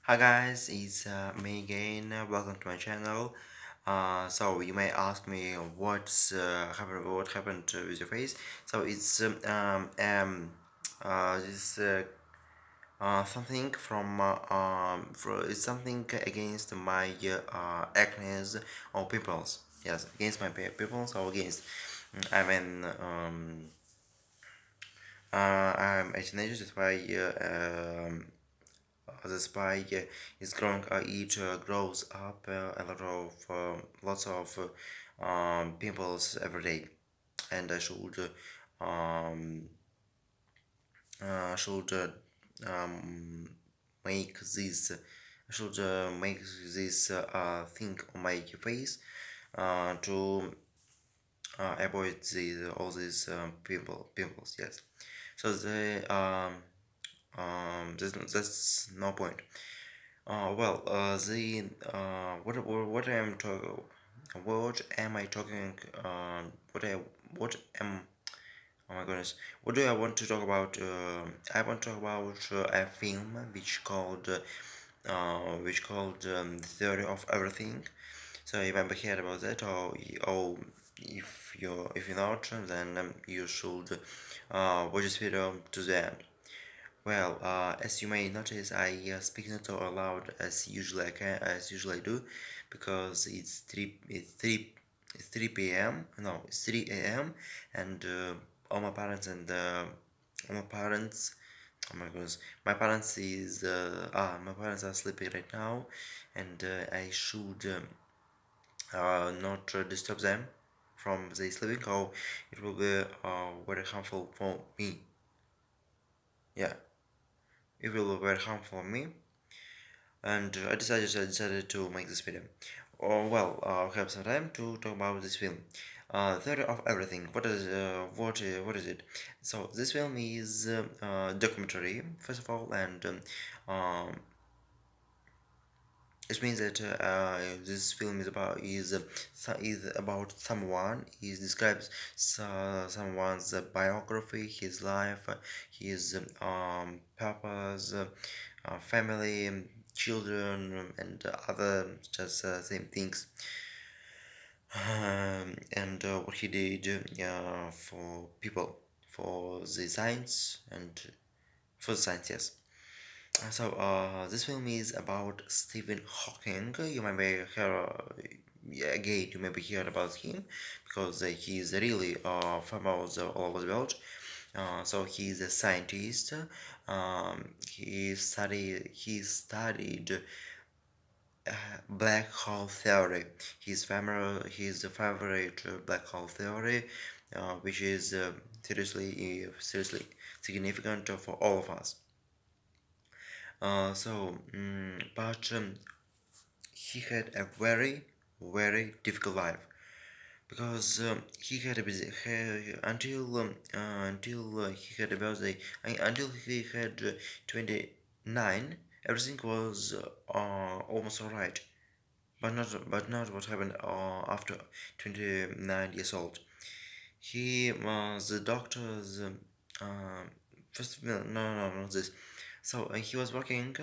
Hi guys, it's me again. Welcome to my channel. So you may ask me what happened with your face. So it's this something from it's something against my acne or pimples. Yes, against my pimples or against. I mean I'm a teenager. That's why it's growing. It grows up a lot of lots of pimples every day, and I should make this. I should make this thing on my face to avoid all these pimples. Yes. So that's no point. The what am I talking? What am Oh my goodness, what do I want to talk about? I want to talk about a film which called The Theory of Everything. So you ever heard about that, or if you not, then you should watch this video to the end. Well, as you may notice, I speak not so loud as usually I do, because it's 3 p.m. No, it's 3 a.m. and all my parents and all my parents. Oh my goodness, my parents are sleeping right now, and I should not disturb them from their sleeping, or it will be very harmful for me. Yeah, it will be very harmful for me, and I decided to make this video. We have some time to talk about this film. Theory of Everything. What is it? So this film is documentary first of all, and it means that this film is about someone. He describes someone's biography, his life, his purpose, family, children, and other just same things, and what he did for people, for the science, and for the science, yes. This film is about Stephen Hawking. You may be heard, yeah, again, you may be heard about him because he is really famous all over the world. He is a scientist. He studied black hole theory. His favorite black hole theory, which is seriously significant for all of us. But he had a very difficult life because he had a busy until he had a birthday until he had 29. Everything was almost alright, but not what happened after 29 years old. The doctors first no, not this. He was working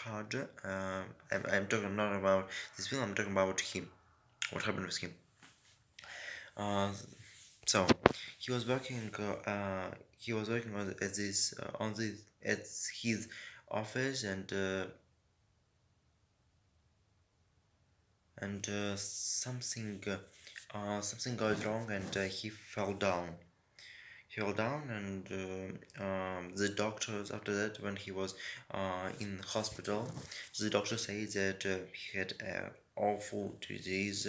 hard. I'm talking not about this film, I'm talking about him. What happened with him? Uh, so he was working. He was working on this at his office, and something goes wrong, and he fell down. He fell down, and the doctors, after that, when he was in hospital, the doctor said that he had an awful disease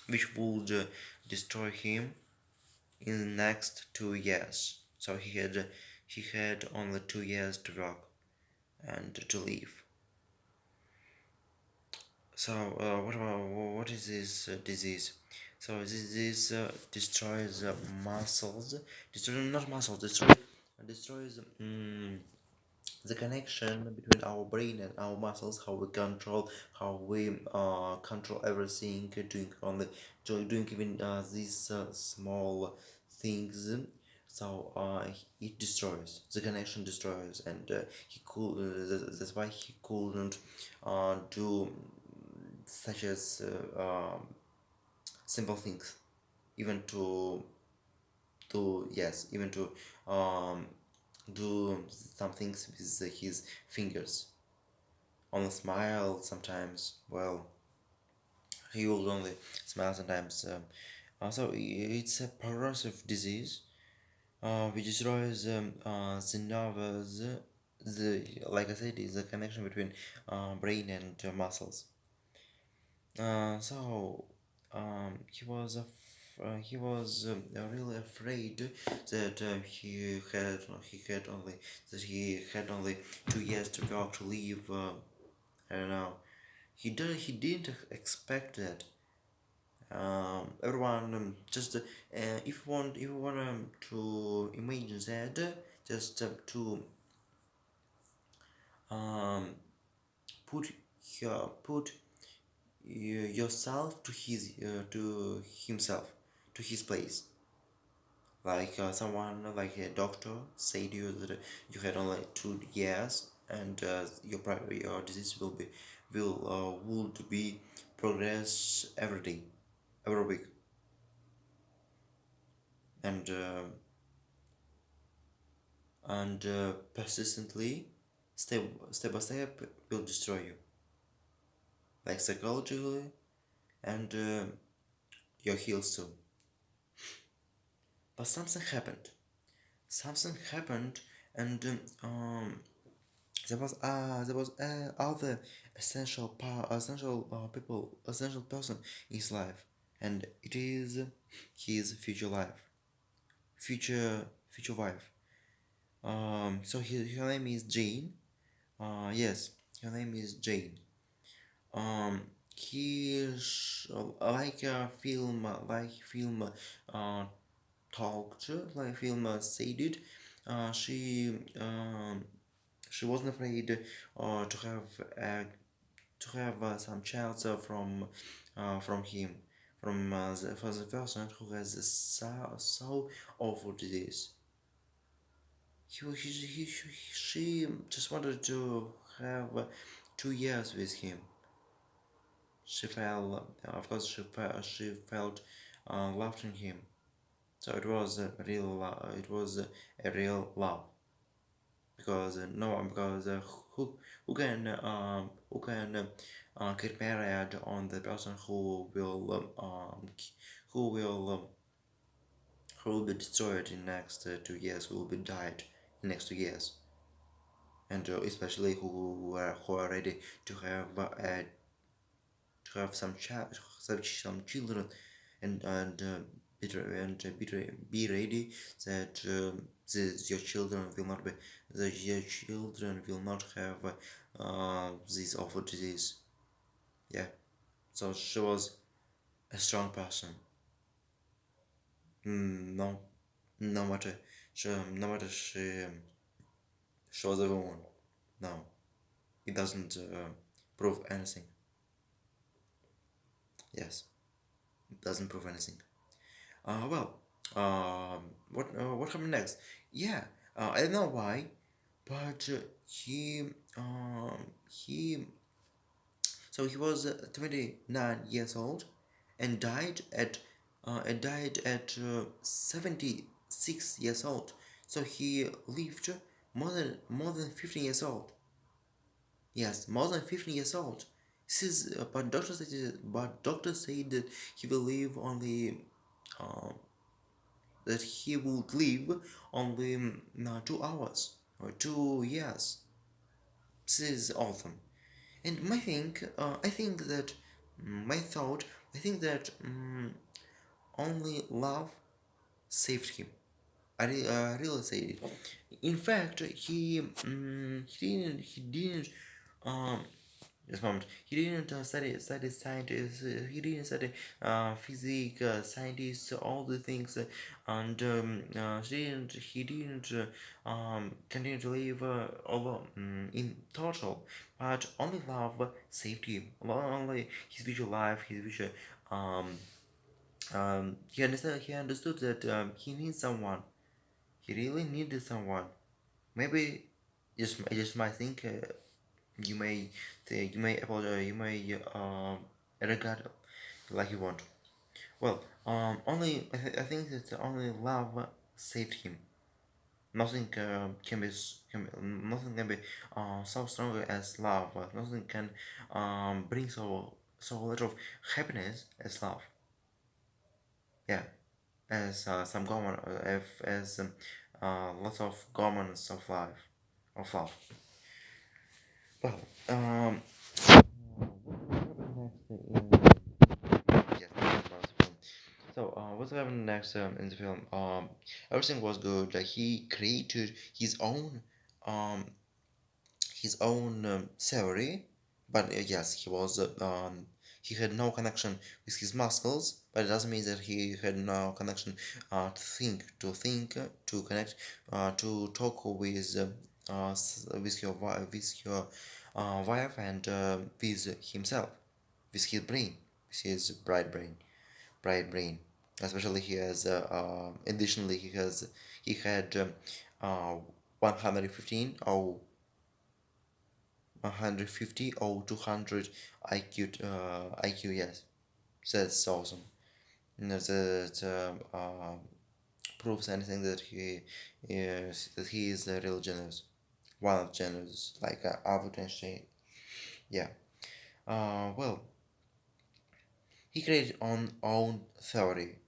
which would destroy him in the next 2 years. So he had only 2 years to work and to live. So what is this disease? So this disease destroys muscles, not muscles, destroys the connection between our brain and our muscles, how we control everything, doing even these small things. So it destroys the connection, destroys, and he could. That's why he couldn't do such as simple things, even to yes, even to um, do some things with his fingers. On a smile sometimes. Well, he will only smile sometimes. Also, it's a progressive disease which destroys the nerves. The like I said, is the connection between brain and muscles. So he was really afraid that he had only 2 years to go to live. I don't know. He didn't expect that. Everyone just if you want to imagine that, just to um, put put yourself to himself, to his place, like someone like a doctor say to you that you had only 2 years and your disease would be progress every day, every week, and persistently, step by step, will destroy you, like psychologically, and your heels too. But something happened. Something happened, and there was other essential people, essential person in his life, and it is his future life, future wife. So her name is Jane. Yes, her name is Jane. Um, like film talked, like film said it. She she wasn't afraid to have some child from him, for the person who has so awful disease. She just wanted to have 2 years with him. She felt, of course, she felt loved in him. So it was a real it was a real love, because no one, because who can get married on the person who will be destroyed in next 2 years, who will be died in next 2 years, and especially who are ready to have some children, and be ready that your children will not be that your children will not have this awful disease. Yeah. So she was a strong person. No, no matter no matter she was a woman. No, it doesn't prove anything. Yes, it doesn't prove anything. Well, what happened next? Yeah, I don't know why, but he he was 29 years old, and died at 76 years old. So he lived more than 50 years old. Yes, more than 50 years old. This is but doctors say that he will live only uh, that he would live only 2 hours or 2 years. This is awesome. And I think that my thought, I think that only love saved him. I really say it. In fact, he didn't um, just a moment. He didn't study scientists. He didn't study physics, scientists, all the things, and he didn't continue to live alone in total. But only love saved him. Only his future life, his future. He understood that he needs someone. He really needed someone. Maybe just might think you may you may apologize, you may regard like you want. Well, only I think that only love saved him. Nothing nothing can be so stronger as love. Nothing can bring so little of happiness as love. Yeah, as some government as lots of governments of life of love. Well, what happened next yes, that's about the film. So, what happened next in the film? Everything was good. He created um, his own theory, but yes, he had no connection with his muscles. But it doesn't mean that he had no connection to connect, to talk with your wife and with himself, with his brain, with his bright brain. Especially he has additionally he had 115 or 150 or 200 IQ. Yes, that's awesome. That proves anything that he is real genius, one of genius like Albert Einstein. Yeah. Well, he created own theory.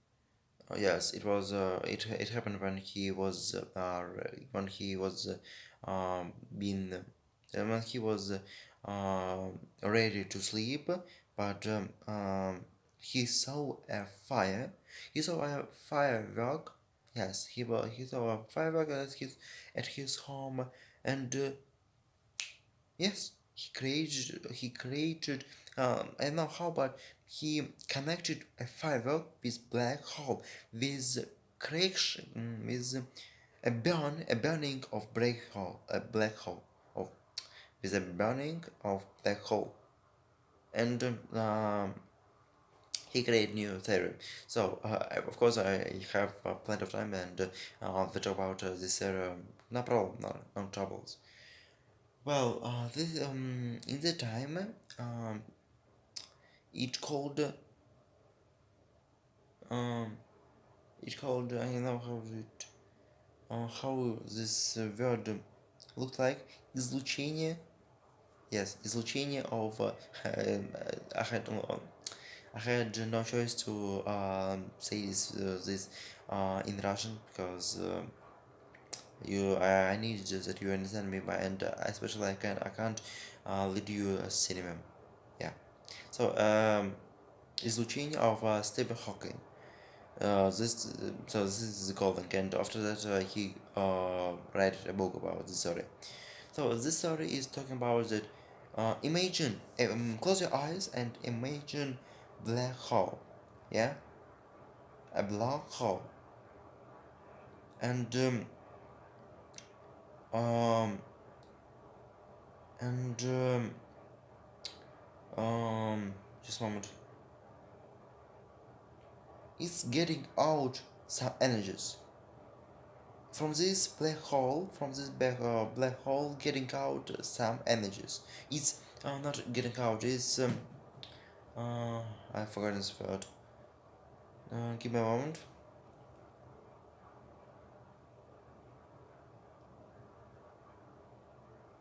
Yes, it was. It happened when he was being when he was ready to sleep, but he saw a fire. He saw a firework. Yes, he saw a firework at his home, and yes, he created I don't know how, but he connected a firework with black hole with creation with a burning of black hole of with a burning of black hole, and he created new theory. So of course I have plenty of time and to talk about this theory. No problem, no troubles. Well, this in the time, it called um, it called I don't know how this word looked like излучение. Yes, излучение of I had I had no choice to say this in Russian because I need just that you understand me, but and especially I can't lead you a cinema. Yeah. So излучение of Stephen Hawking. This is the Golden, and after that he wrote a book about this story. So this story is talking about that. Imagine, close your eyes and imagine black hole, yeah, a black hole, and um and just a moment. It's getting out some energies from this black hole getting out some energies. It's not getting out, it's uh, I forgot this word. Give me a moment.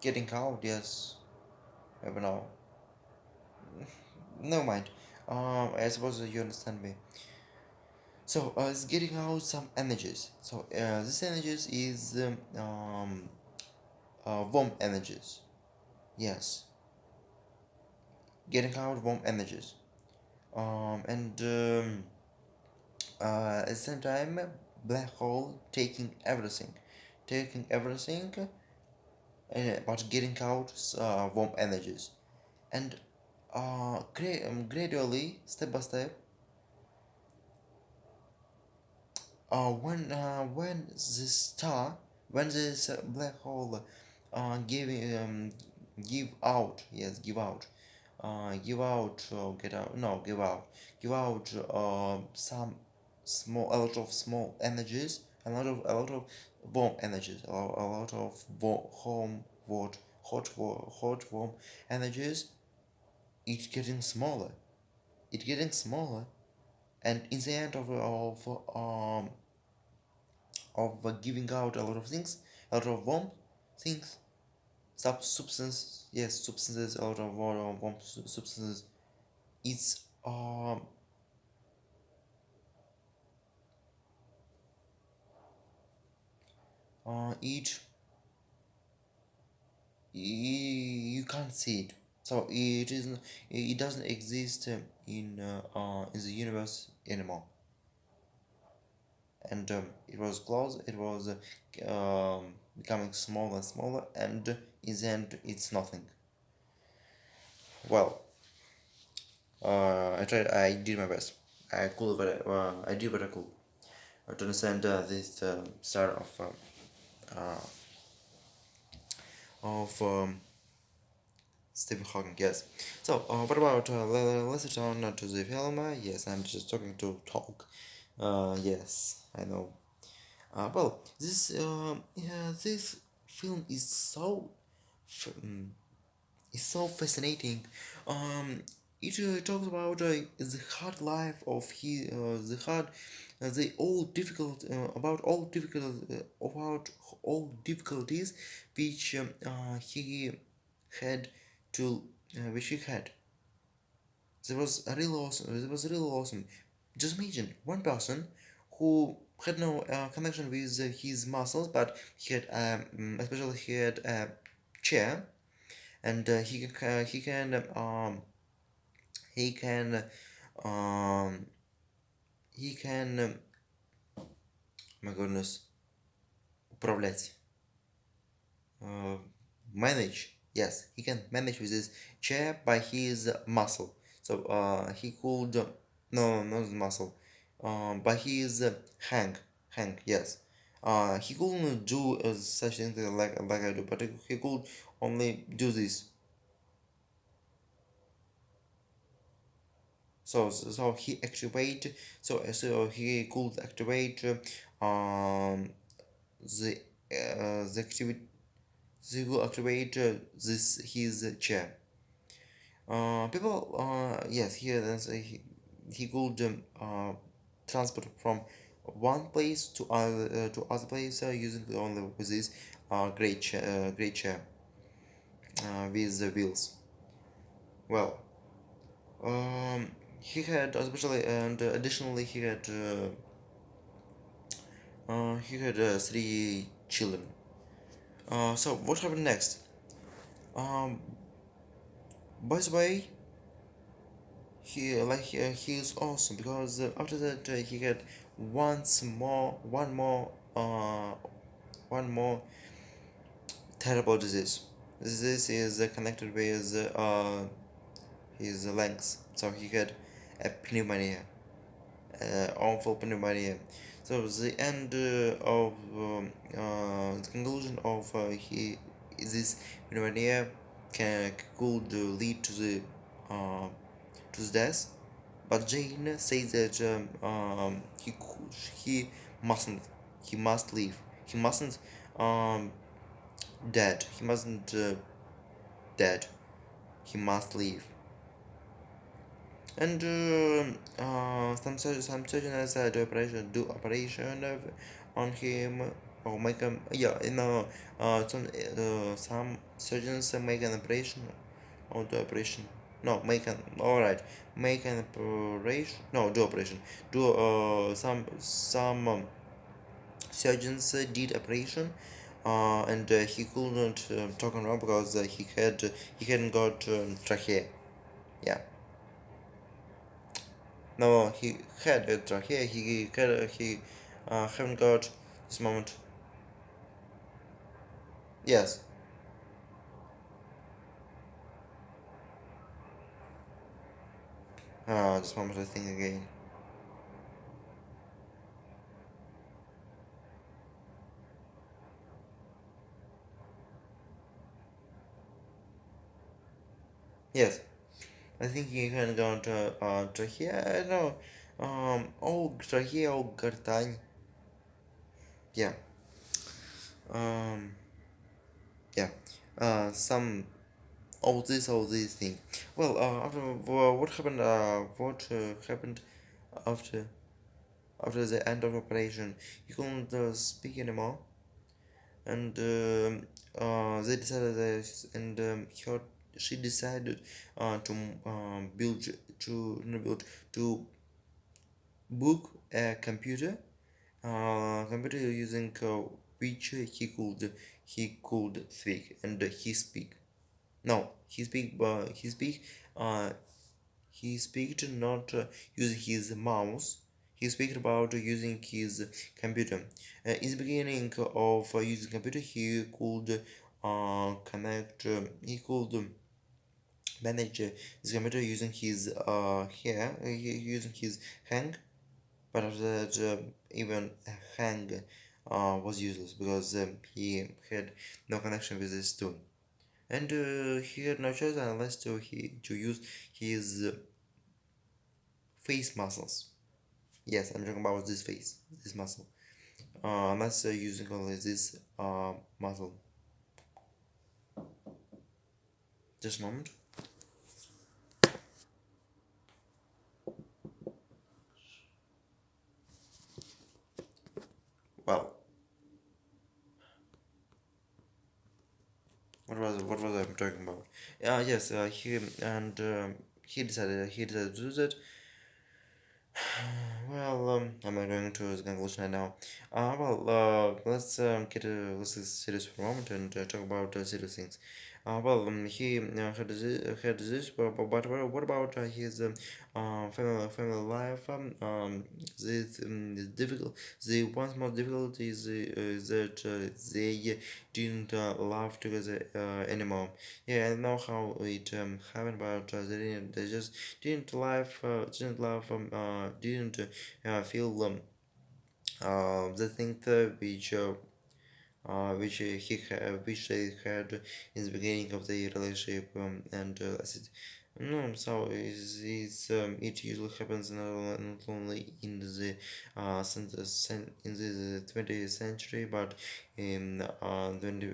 Getting out, yes. I don't know. Never mind. I suppose you understand me. So it's getting out some energies. So this energies is warm energies. Yes, getting out warm energies. And at the same time, black hole taking everything, but getting out warm energies, and gradually, step by step, when this black hole give out, yes, give out, get out, no, give out some small a lot of small energies, a lot of warm energies, a lot of hot warm energies. It's getting smaller. It's getting smaller, and in the end of giving out a lot of things, a lot of warm things, substance, yes, substances, a lot of warm substances. It's it you can't see it, so it isn't, it doesn't exist in the universe anymore. And it was close, it was becoming smaller and smaller, and in the end it's nothing. Well, I did my best. I did what I could to understand this start of Stephen Hawking. Yes. So, what about let's return to the film? Yes, I'm just talking to talk. Yes, I know. Well, this film is so it's so fascinating. Um, it talks about the hard life of the hard, the all difficult about all difficulties which he had to which he had. There was a real awesome. It was really awesome. Just imagine one person who had no connection with his muscles, but he had especially he had a chair, and he can um he can my goodness, управлять, uh, manage. Yes, he can manage with his chair by his muscle. So he could no, not his muscle, by his hang. Yes, he couldn't do such things like I do, but he could only do this. So he activate, so he could activate the the activity, they will activate this his chair. People yes, he could transport from one place to other place using only with this great chair with the wheels. Well, he had especially, and additionally he had three children. So what happened next? Um, by the way, he is awesome because after that he had one more terrible disease. This is connected with his lungs, so he had a pneumonia, awful pneumonia. So the end of the conclusion of he this pneumonia could lead uh, to the death, but Jane says that he mustn't, he must leave, he mustn't um dead, he mustn't dead, he must leave. And some surgeons do operation on him, or make him, yeah, you know, some surgeons make an operation, or do operation, no, make an, all right, make an operation, no, do operation, do some surgeons did operation, and he couldn't talk around because he hadn't got trachea, yeah. No, he had a trachea. He haven't got this moment. Yes. This moment I think again. Yes, I think he had got trachea. No, oh, trachea or гортань. Yeah. um yeah some all these things. Well, after what happened after the end of operation, he couldn't speak anymore, and they decided that, and she decided to build to not build to book a computer using which he could speak, and he speak. No, uh, he speak not using his mouse. He speak about using his computer. In the beginning of using computer, he could connect. He could manage his computer using his using his hand. But after that, even hang was useless because he had no connection with this tool, and he had no choice unless to use his face muscles. Yes, I'm talking about this muscle. Unless using only this muscle. Just a moment. Well, what was I talking about? Yes, he decided to do that. Well, I'm not going to the conclusion right now. Let's get serious for a moment and talk about serious things. He had this, but what about his family life? The difficult, the one's most difficult is that they didn't laugh together anymore. Yeah, I know how it happened, but they just didn't feel the thing which they had in the beginning of the relationship, and I said, no, so it usually happens not only in the in the 20th century, but in 20,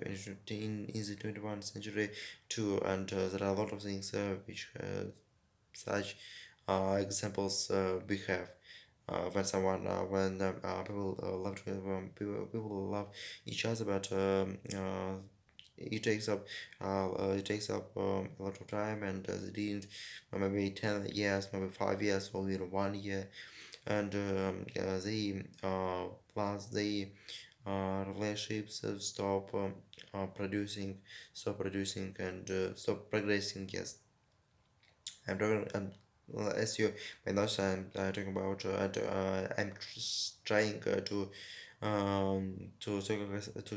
in the 21st century too, and there are a lot of things which such examples we have when people love people love each other, but it takes up a lot of time, and they didn't maybe 10 years, maybe 5 years, or even 1 year, and they plus the relationships stop producing and stop progressing. Yes, I'm talking. As you may know, I'm talking about. I'm just trying to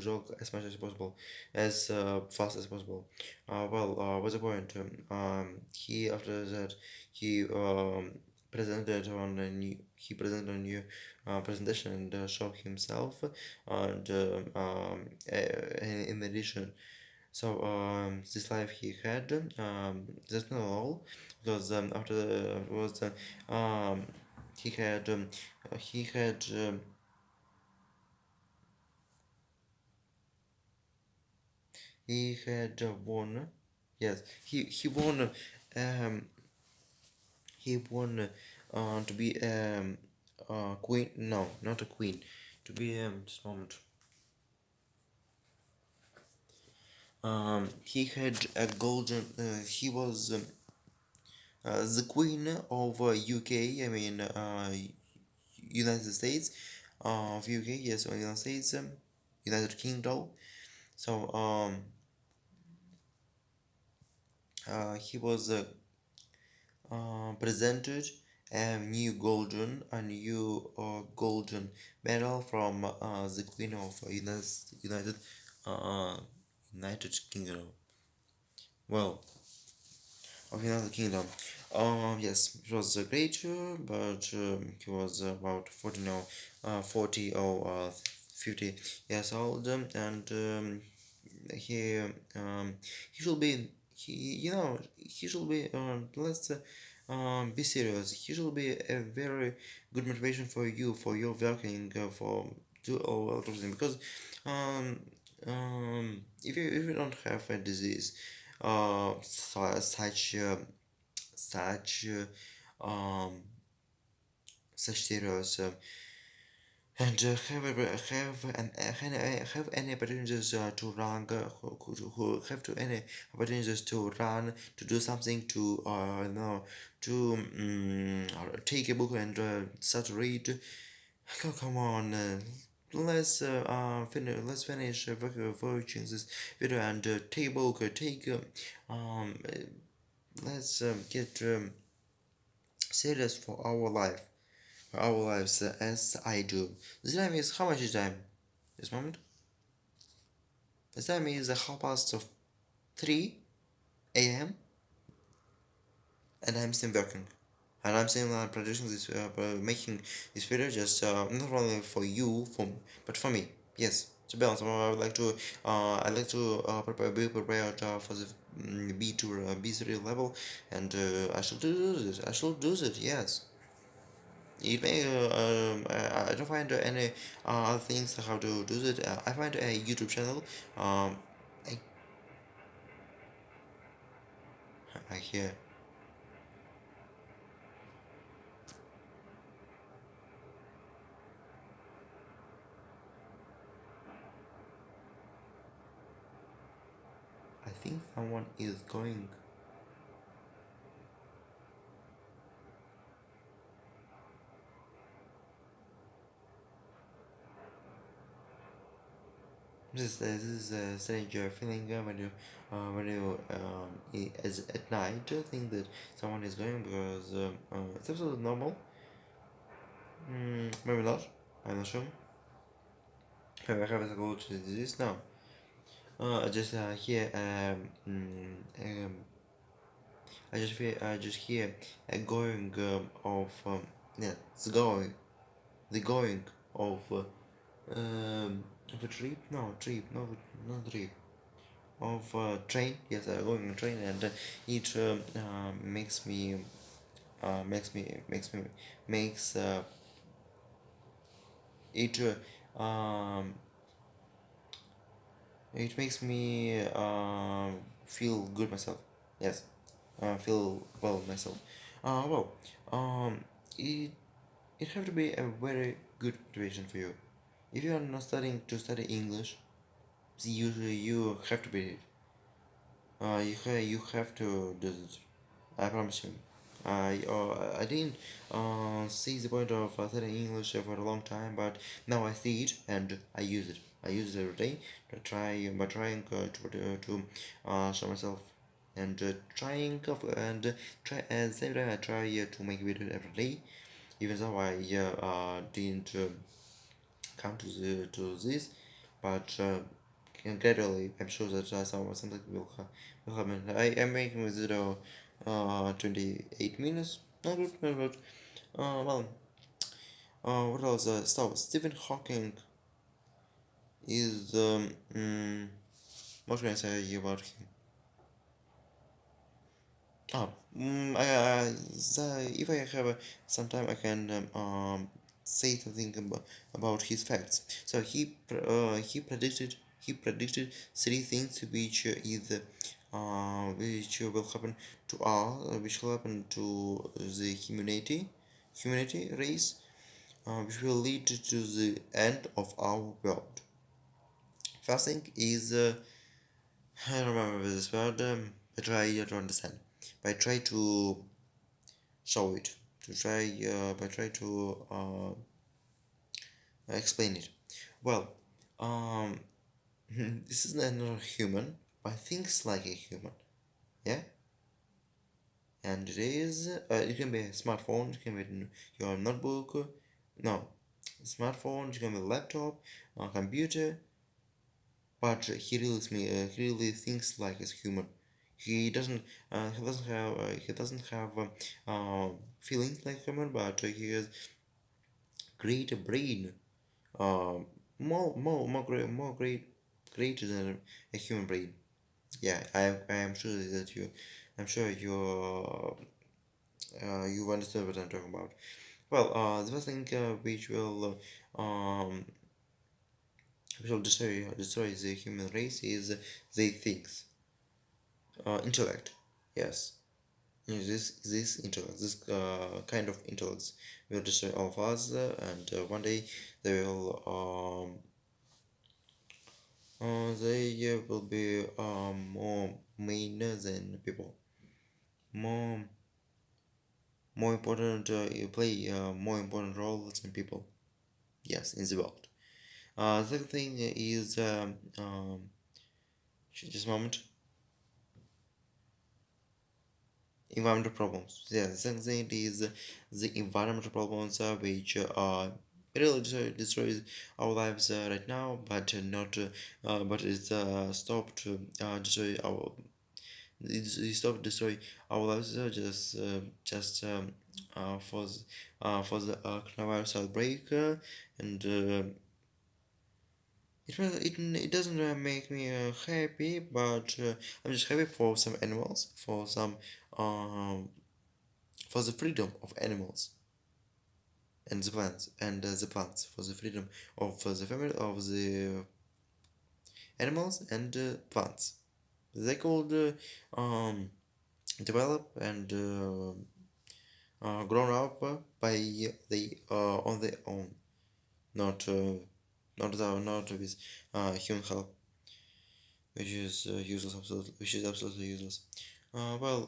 talk as much as possible, as fast as possible. What's the point? He after that he presented a new presentation and showed himself, and in addition, so this life he had, that's not all, because after afterwards, he had he had won. Yes, he won. Um, he won to be queen. No, not a queen. To be just a moment. He had a golden. He was the queen of UK. I mean, United States. Of UK. Yes, United States. United Kingdom. So he was presented a new golden medal from the Queen of uh, United Kingdom. Well, of United Kingdom. Yes, it was great, but he was about 40 or 50 years old, and he he should be he should be let's be serious. He should be a very good motivation for you for your working for do a lot of things, because um if you don't have a disease, such such serious and have any opportunities to run who have to any opportunities to run to do something to no to take a book and start to read. Come on, let's finish watching this video and take a book take let's get serious for our life our lives as I do. The time is how much is time? This moment? The time is 3 a.m. and I'm still working. And I'm still producing this, making this video just not only for you, but for me. Yes, to be honest, I would like to, be prepared for the B2 B3 level, and I should do this. I should do it. Yes. It may, I don't find any other things how to do it. I find a YouTube channel. I, I hear. I think someone is going. This is a strange feeling when you as at night think that someone is going because it's absolutely normal. Maybe not. I'm not sure. Have I have a go to this now? Just here I just hear a going of yeah the going of a trip not trip of train. Yes, going on train, and it makes it it makes me feel good myself. Yes, feel well myself. Well, it it have to be a very good motivation for you. If you are not studying to study English, usually you have to be you have to do it. I promise you. I didn't see the point of studying English for a long time, but now I see it and I use it. I use it every day to try by trying to show myself and try at the same time I try to make videos every day, even though I didn't come to this, but gradually I'm sure that something will happen. I am making this video 28 minutes. Not good, not good. Well, what else? So Stephen Hawking is what can I say about him? Oh, if I have some time, I can say something about his facts. So he predicted three things which will happen to which will happen to the humanity race, which will lead to the end of our world. First thing is I don't remember this word. I try to understand. But I try to show it. To try. But try to explain it. Well, um, this is not a human, but thinks like a human. Yeah, and it is. It can be a smartphone. It can be your notebook. No, smartphone. It can be a laptop, a computer. But he really thinks like a human. He doesn't have feelings like human, but he has great brain. Greater than a human brain. Yeah, I am sure that I'm sure you understand what I'm talking about. Well, the first thing which will will destroy the human race is they thinks, intellect. Yes, this intellect, this kind of intellect will destroy all of us, and one day they will be more meaner than people, more more important, play more important roles than people. Yes, in the world. The thing is, just a moment. Environmental problems. Yeah, the second thing is the environmental problems, which really destroys our lives right now, but not. But it's stopped destroy our. It stopped destroy our lives just for the coronavirus outbreak, and it doesn't make me happy, but I'm just happy for some animals, um for the freedom of animals and the plants, for the freedom of the family of the animals and plants. They could develop and grown up by they on their own, not not with human help, which is useless, absolutely, which is absolutely useless. Well,